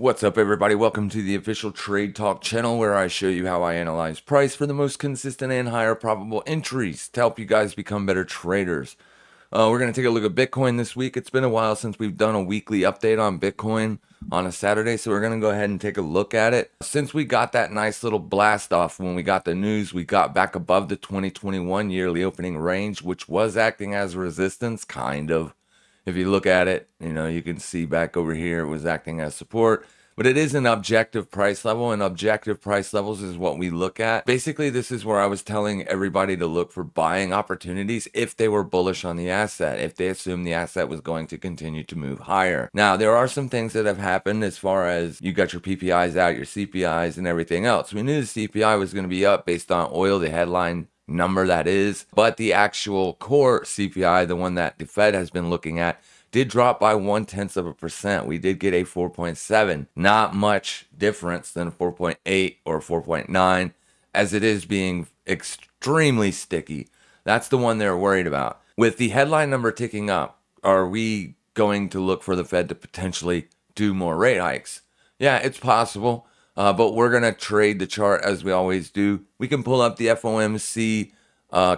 What's up, everybody? Welcome to the official Trade Talk channel, where I show you how I analyze price for the most consistent and higher probable entries to help you guys become better traders. We're going to take a look at Bitcoin this week. It's been a while since we've done a weekly update on Bitcoin on a Saturday, so we're going to go ahead and take a look at it. Since we got that nice little blast off when we got the news, we got back above the 2021 yearly opening range, which was acting as resistance, kind of. If you look at it, you can see back over here, it was acting as support. But it is an objective price level, and objective price levels is what we look at. Basically, this is where I was telling everybody to look for buying opportunities if they were bullish on the asset, if they assumed the asset was going to continue to move higher. Now, there are some things that have happened as far as you got your PPIs out, your CPIs, and everything else. We knew the CPI was going to be up based on oil, the headline number that is, but the actual core CPI, the one that the Fed has been looking at, did drop by 0.1%. We did get a 4.7, not much difference than 4.8 or 4.9, as it is being extremely sticky. That's the one they're worried about. With the headline number ticking up, are we going to look for the Fed to potentially do more rate hikes? Yeah, it's possible, but we're going to trade the chart as we always do. We can pull up the FOMC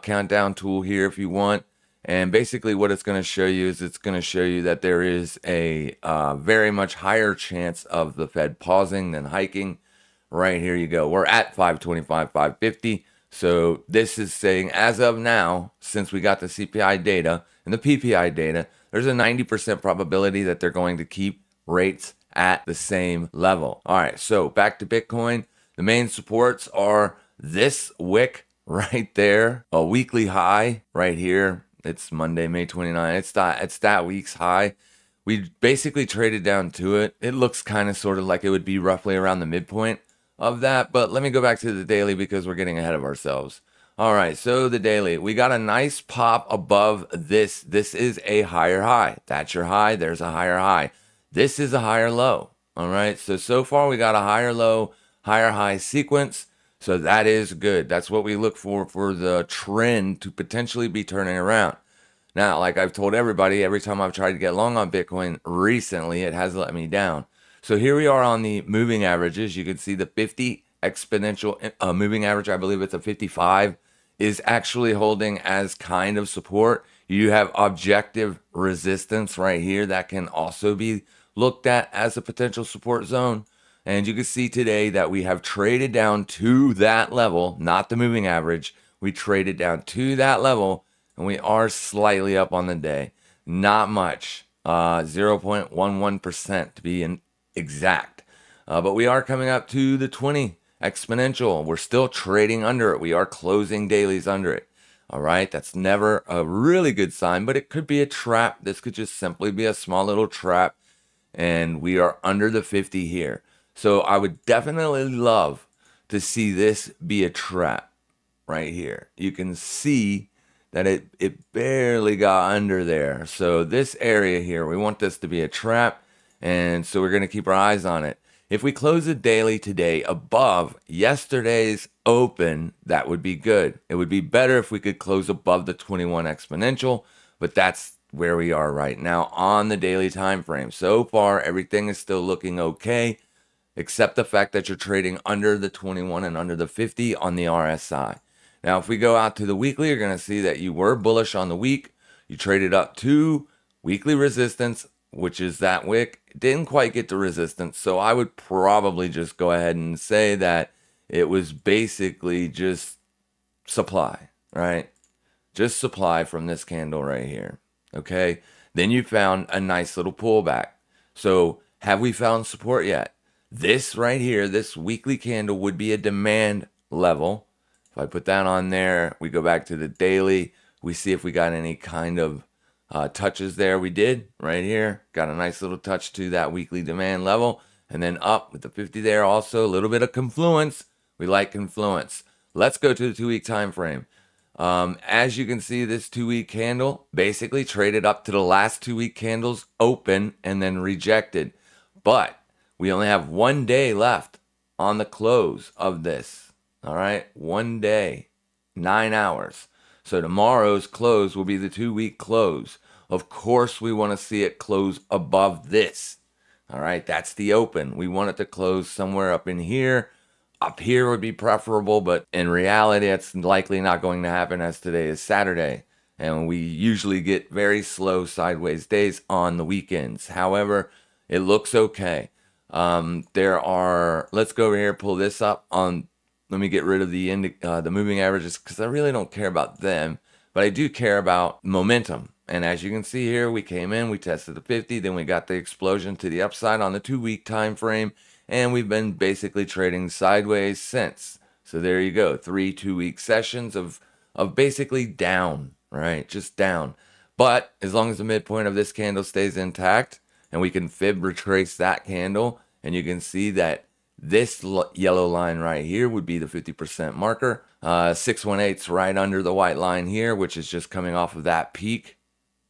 countdown tool here if you want. And basically what it's going to show you is it's going to show you that there is a very much higher chance of the Fed pausing than hiking. Right here you go. We're at 525, 550. So this is saying as of now, since we got the CPI data and the PPI data, there's a 90% probability that they're going to keep rates at the same level. All right, so back to Bitcoin. The main supports are this wick right there, a weekly high right here. It's Monday, May 29th. It's that week's high. We basically traded down to it. It looks kind of sort of like it would be roughly around the midpoint of that. But let me go back to the daily because we're getting ahead of ourselves. All right, so the daily. We got a nice pop above this. This is a higher high. That's your high. There's a higher high. This is a higher low. All right, so far we got a higher low, higher high sequence. So that is good. That's what we look for the trend to potentially be turning around. Now, like I've told everybody, every time I've tried to get long on Bitcoin recently, it has let me down. So here we are on the moving averages. You can see the 50 exponential moving average, I believe it's a 55, is actually holding as kind of support. You have objective resistance right here that can also be looked at as a potential support zone. And you can see today that we have traded down to that level, not the moving average. We traded down to that level, and we are slightly up on the day. Not much, 0.11% to be exact. But we are coming up to the 20 exponential. We're still trading under it. We are closing dailies under it. All right, that's never a really good sign, but it could be a trap. This could just simply be a small little trap, and we are under the 50 here. So I would definitely love to see this be a trap right here. You can see that it barely got under there. So this area here, we want this to be a trap, and so we're going to keep our eyes on it. If we close the daily today above yesterday's open, that would be good. It would be better if we could close above the 21 exponential, but that's where we are right now on the daily time frame. So far, everything is still looking okay, except the fact that you're trading under the 21 and under the 50 on the RSI. Now, if we go out to the weekly, you're going to see that you were bullish on the week. You traded up to weekly resistance, which is that wick. Didn't quite get to resistance, so I would probably just go ahead and say that it was basically just supply, right? Just supply from this candle right here, okay? Then you found a nice little pullback. So have we found support yet? This right here, this weekly candle would be a demand level. If I put that on there, we go back to the daily. We see if we got any kind of touches there. We did right here. Got a nice little touch to that weekly demand level. And then up with the 50 there also. A little bit of confluence. We like confluence. Let's go to the 2-week time frame. As you can see, this 2-week candle basically traded up to the last 2-week candles open and then rejected. But we only have 1 day left on the close of this. All right, 1 day, 9 hours. So tomorrow's close will be the 2-week close. Of course, we want to see it close above this. All right, that's the open. We want it to close somewhere up in here. Up here would be preferable, but in reality, it's likely not going to happen as today is Saturday. And we usually get very slow sideways days on the weekends. However, it looks okay. Let's go over here, pull this up on, let me get rid of the moving averages because I really don't care about them, but I do care about momentum. And as you can see here, we came in, we tested the 50, then we got the explosion to the upside on the 2-week time frame, and we've been basically trading sideways since. So there you go, 3 2-week sessions of basically down, right? Just down. But as long as the midpoint of this candle stays intact, and we can fib retrace that candle, and you can see that this yellow line right here would be the 50% marker. 618's right under the white line here, which is just coming off of that peak.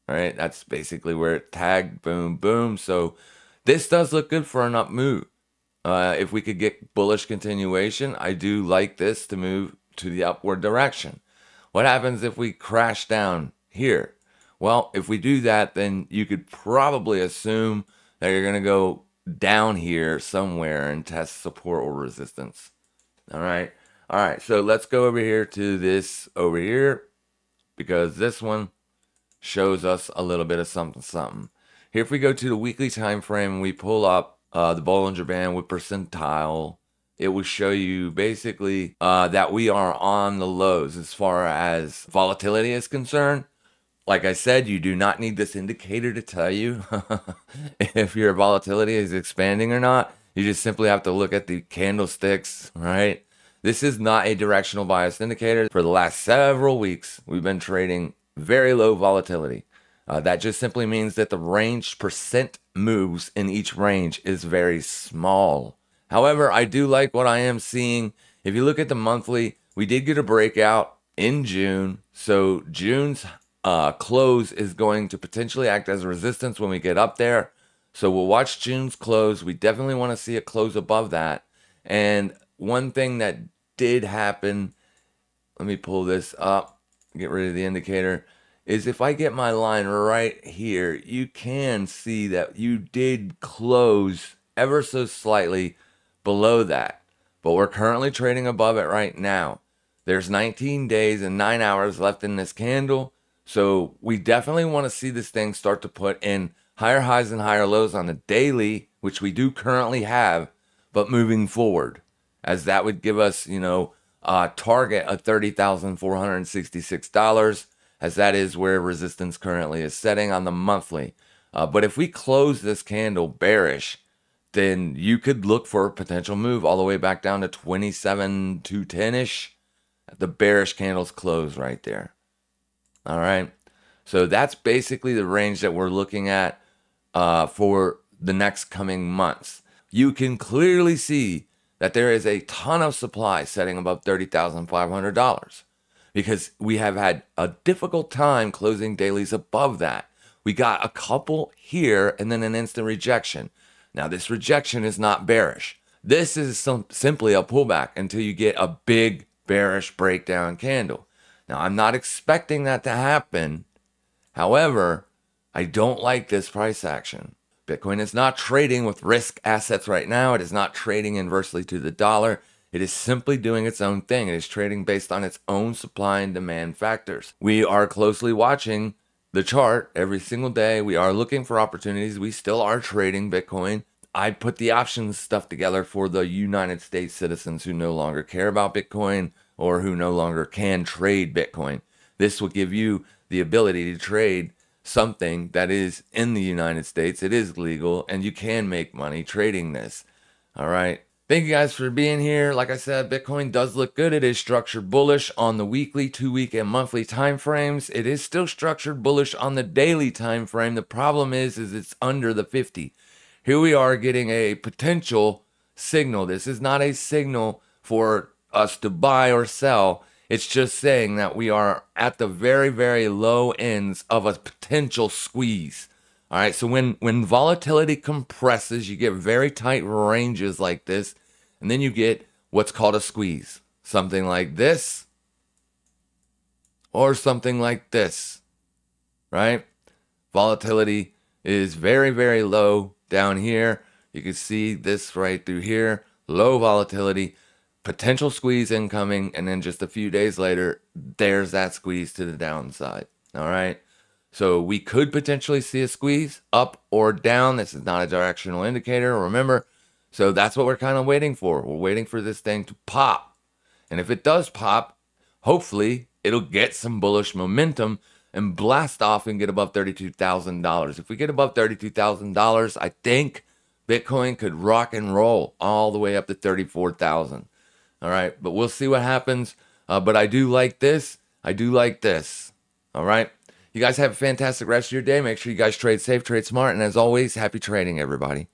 All right, that's basically where it tagged, boom, boom. So this does look good for an up move. If we could get bullish continuation, I do like this to move to the upward direction. What happens if we crash down here? Well, if we do that, then you could probably assume that you're going to go down here somewhere and test support or resistance. All right. All right. So let's go over here to this over here, because this one shows us a little bit of something. Here, if we go to the weekly time frame and we pull up the Bollinger Band with percentile, it will show you basically that we are on the lows as far as volatility is concerned. Like I said, you do not need this indicator to tell you if your volatility is expanding or not. You just simply have to look at the candlesticks, right? This is not a directional bias indicator. For the last several weeks, we've been trading very low volatility. That just simply means that the range percent moves in each range is very small. However, I do like what I am seeing. If you look at the monthly, we did get a breakout in June. So June's close is going to potentially act as a resistance when we get up there. So we'll watch June's close. We definitely want to see a close above that. And one thing that did happen, let me pull this up, get rid of the indicator, is if I get my line right here, you can see that you did close ever so slightly below that. But we're currently trading above it right now. There's 19 days and 9 hours left in this candle. So we definitely want to see this thing start to put in higher highs and higher lows on the daily, which we do currently have, but moving forward, as that would give us, a target of $30,466, as that is where resistance currently is setting on the monthly. But if we close this candle bearish, then you could look for a potential move all the way back down to 27,210-ish. The bearish candles close right there. All right. So that's basically the range that we're looking at for the next coming months. You can clearly see that there is a ton of supply setting above $30,500 because we have had a difficult time closing dailies above that. We got a couple here and then an instant rejection. Now, this rejection is not bearish. This is simply a pullback until you get a big bearish breakdown candle. Now, I'm not expecting that to happen. However, I don't like this price action. Bitcoin is not trading with risk assets right now. It is not trading inversely to the dollar. It is simply doing its own thing. It is trading based on its own supply and demand factors. We are closely watching the chart every single day. We are looking for opportunities. We still are trading Bitcoin. I put the options stuff together for the United States citizens who no longer care about Bitcoin or who no longer can trade Bitcoin. This will give you the ability to trade something that is in the United States. It is legal, and you can make money trading this. All right. Thank you guys for being here. Like I said, Bitcoin does look good. It is structured bullish on the weekly, 2-week, and monthly time frames. It is still structured bullish on the daily time frame. The problem is it's under the 50. Here we are getting a potential signal. This is not a signal for us to buy or sell. It's just saying that we are at the very, very low ends of a potential squeeze. All right, so when volatility compresses, you get very tight ranges like this, and then you get what's called a squeeze. Something like this, or something like this, right? Volatility is very, very low down here. You can see this right through here, low volatility, potential squeeze incoming, and then just a few days later, there's that squeeze to the downside. All right. So we could potentially see a squeeze up or down. This is not a directional indicator, remember. So that's what we're kind of waiting for. We're waiting for this thing to pop. And if it does pop, hopefully it'll get some bullish momentum and blast off and get above $32,000. If we get above $32,000, I think Bitcoin could rock and roll all the way up to 34,000. All right, but we'll see what happens. But I do like this. I do like this. All right. You guys have a fantastic rest of your day. Make sure you guys trade safe, trade smart. And as always, happy trading, everybody.